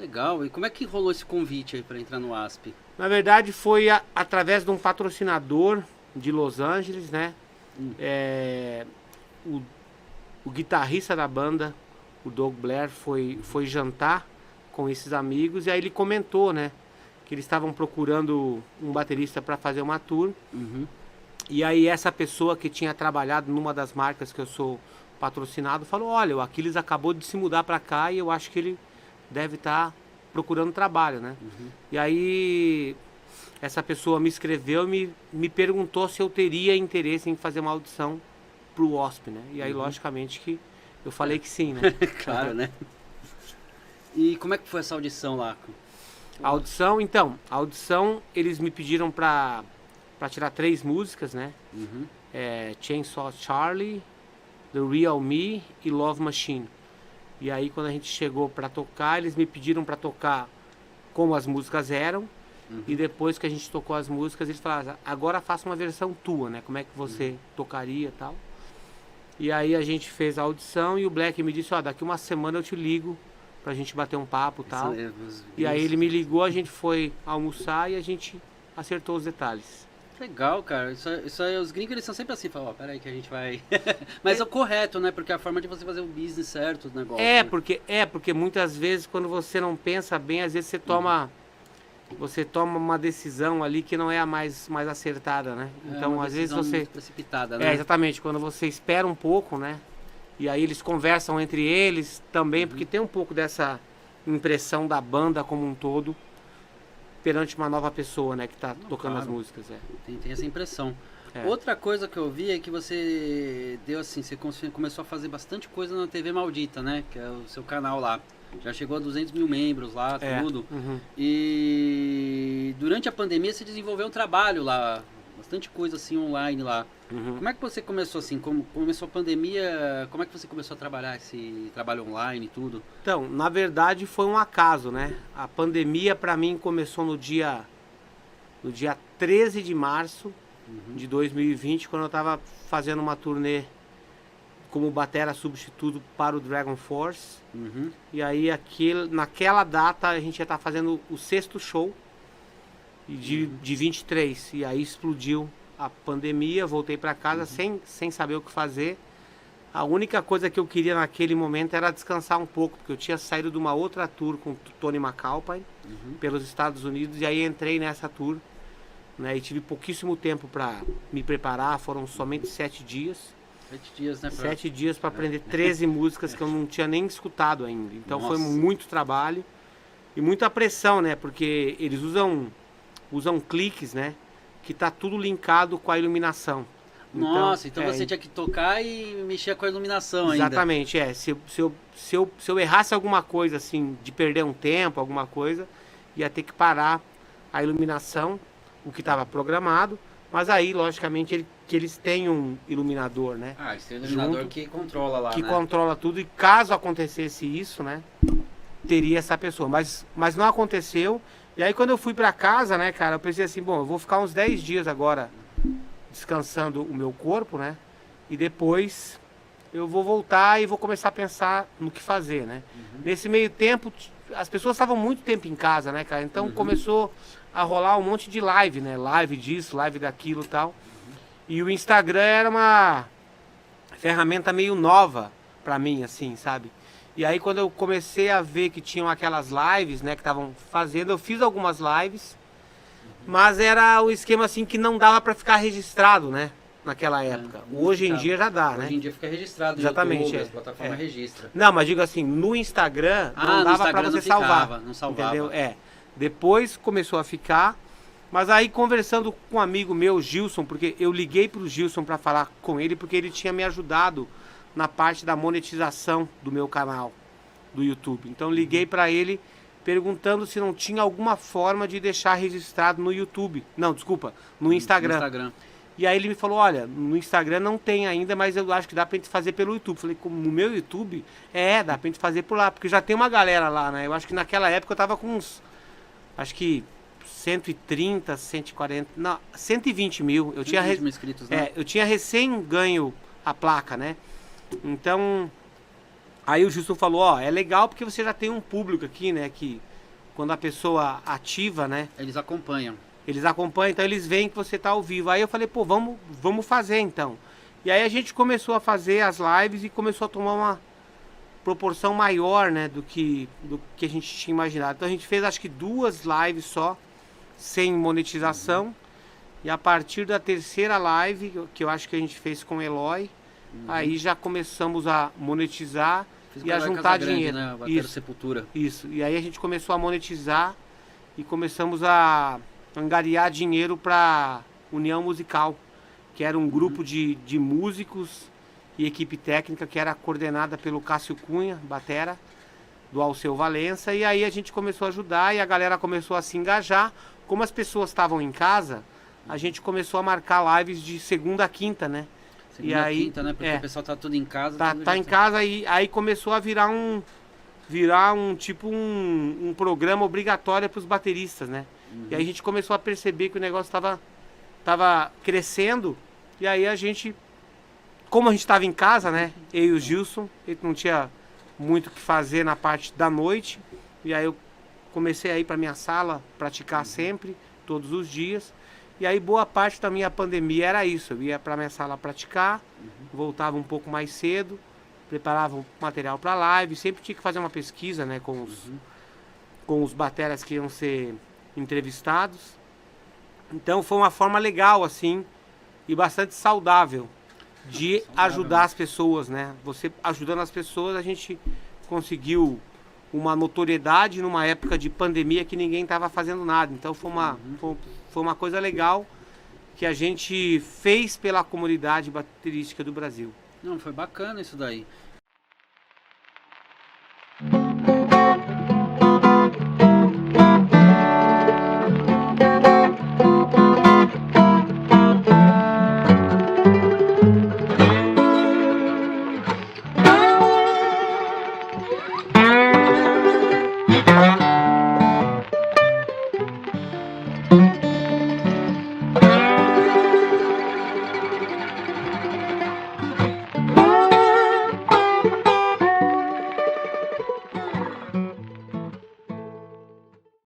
Legal. E como é que rolou esse convite aí para entrar no ASP? Na verdade, foi através de um patrocinador de Los Angeles, né? O, o guitarrista da banda, o Doug Blair, foi jantar com esses amigos e aí ele comentou, né? Que eles estavam procurando um baterista para fazer uma tour. Uhum. E aí essa pessoa que tinha trabalhado numa das marcas que eu sou patrocinado falou, olha, o Aquiles acabou de se mudar para cá e eu acho que ele deve estar procurando trabalho, né? Uhum. E aí essa pessoa me escreveu e me perguntou se eu teria interesse em fazer uma audição pro OSP, né? E aí logicamente que eu falei que sim, né? Claro, né? E como é que foi essa audição lá? A audição, eles me pediram pra tirar 3 músicas, né? Uhum. Chainsaw Charlie, The Real Me e Love Machine. E aí quando a gente chegou pra tocar, eles me pediram pra tocar como as músicas eram. E depois que a gente tocou as músicas, eles falaram, agora faça uma versão tua, né? Como é que você tocaria e tal. E aí a gente fez a audição e o Black me disse, daqui uma semana eu te ligo pra gente bater um papo e tal. E aí ele me ligou, a gente foi almoçar e a gente acertou os detalhes. Legal, cara. Isso aí, os gringos eles são sempre assim, falam, peraí que a gente vai... Mas é o correto, né? Porque é a forma de você fazer o business certo, os negócios. Porque muitas vezes quando você não pensa bem, às vezes você toma uma decisão ali que não é a mais acertada, né? Então às vezes você... precipitada, né? Exatamente, quando você espera um pouco, né? E aí eles conversam entre eles também, porque tem um pouco dessa impressão da banda como um todo perante uma nova pessoa, né, que tá tocando as músicas. Tem essa impressão. Outra coisa que eu vi é que você deu assim, você começou a fazer bastante coisa na TV Maldita, né, que é o seu canal lá. Já chegou a 200 mil membros lá, tudo. E durante a pandemia você desenvolveu um trabalho lá, bastante coisa assim online lá. Como é que você começou assim, como começou a pandemia, como é que você começou a trabalhar esse trabalho online e tudo? Então, na verdade foi um acaso, né? A pandemia pra mim começou no dia 13 de março de 2020, quando eu tava fazendo uma turnê como batera substituto para o Dragon Force. E aí naquela data a gente ia estar fazendo o 6º show de 23. E aí explodiu a pandemia, voltei para casa sem saber o que fazer. A única coisa que eu queria naquele momento era descansar um pouco, porque eu tinha saído de uma outra tour com o Tony McAlpine pelos Estados Unidos, e aí entrei nessa tour, né, e tive pouquíssimo tempo para me preparar, foram somente 7 dias. 7 dias, né? 7 dias para aprender 13 músicas que eu não tinha nem escutado ainda. Então foi muito trabalho e muita pressão, né? Porque eles usam cliques, né? Que tá tudo linkado com a iluminação. Nossa, então você tinha que tocar e mexer com a iluminação ainda. Exatamente, Se eu errasse alguma coisa, assim, de perder um tempo, alguma coisa, ia ter que parar a iluminação, o que estava programado. Mas aí, logicamente, eles têm um iluminador, né? Eles têm um iluminador que controla lá, que né? controla tudo, e caso acontecesse isso, né? Teria essa pessoa. Mas não aconteceu. E aí quando eu fui pra casa, né, cara, eu pensei assim, bom, eu vou ficar uns 10 dias agora descansando o meu corpo, né? E depois eu vou voltar e vou começar a pensar no que fazer, né? Nesse meio tempo, as pessoas estavam muito tempo em casa, né, cara? Então começou a rolar um monte de live, né? Live disso, live daquilo e tal. E o Instagram era uma ferramenta meio nova pra mim, assim, sabe? E aí quando eu comecei a ver que tinham aquelas lives, né, que estavam fazendo, eu fiz algumas lives, mas era o esquema assim que não dava pra ficar registrado, né, naquela época. Hoje em dia já dá, né? Hoje em dia fica registrado no Exatamente, YouTube, as plataformas registram. Não, mas digo assim, no Instagram não dava pra você salvar. Não salvava. Entendeu? Depois começou a ficar, mas aí conversando com um amigo meu, Gilson, porque eu liguei pro Gilson pra falar com ele, porque ele tinha me ajudado na parte da monetização do meu canal do YouTube. Então liguei para ele perguntando se não tinha alguma forma de deixar registrado no YouTube. Não, desculpa, no Instagram. E aí ele me falou, olha, no Instagram não tem ainda, mas eu acho que dá pra gente fazer pelo YouTube. Falei, como no meu YouTube? Dá pra gente fazer por lá, porque já tem uma galera lá, né? Eu acho que naquela época eu tava com uns, acho que 130, 140, não, 120 mil. Eu tinha 120 mil inscritos, né? Eu tinha recém ganho a placa, né? Então, aí o Justo falou, é legal porque você já tem um público aqui, né, que quando a pessoa ativa, né? Eles acompanham. Eles acompanham, então eles veem que você tá ao vivo. Aí eu falei, pô, vamos fazer então. E aí a gente começou a fazer as lives e começou a tomar uma proporção maior, né, do que a gente tinha imaginado. Então a gente fez acho que 2 lives só, sem monetização. E a partir da terceira live, que eu acho que a gente fez com o Eloy, aí já começamos a monetizar e a juntar dinheiro. Né? Isso, Sepultura. isso. E aí a gente começou a monetizar e começamos a angariar dinheiro para União Musical, que era um grupo de músicos e equipe técnica que era coordenada pelo Cássio Cunha, batera, do Alceu Valença. E aí a gente começou a ajudar e a galera começou a se engajar. Como as pessoas estavam em casa, a gente começou a marcar lives de segunda a quinta, né? Segunda a quinta, né? Porque o pessoal tá tudo em casa. Tá em casa e aí começou a virar um programa obrigatório para os bateristas, né? E aí a gente começou a perceber que o negócio tava crescendo. E aí a gente, como a gente estava em casa, né? Eu e o Gilson, ele não tinha muito o que fazer na parte da noite. E aí eu comecei a ir para minha sala, praticar sempre, todos os dias. E aí boa parte da minha pandemia era isso. Eu ia para minha sala praticar, voltava um pouco mais cedo, preparava um material para live. Sempre tinha que fazer uma pesquisa, né? Com os bateras que iam ser entrevistados. Então foi uma forma legal, assim, e bastante saudável de ajudar as pessoas, né? Você ajudando as pessoas, a gente conseguiu uma notoriedade numa época de pandemia que ninguém estava fazendo nada. Então foi uma coisa legal que a gente fez pela comunidade baterística do Brasil. Não, foi bacana isso daí.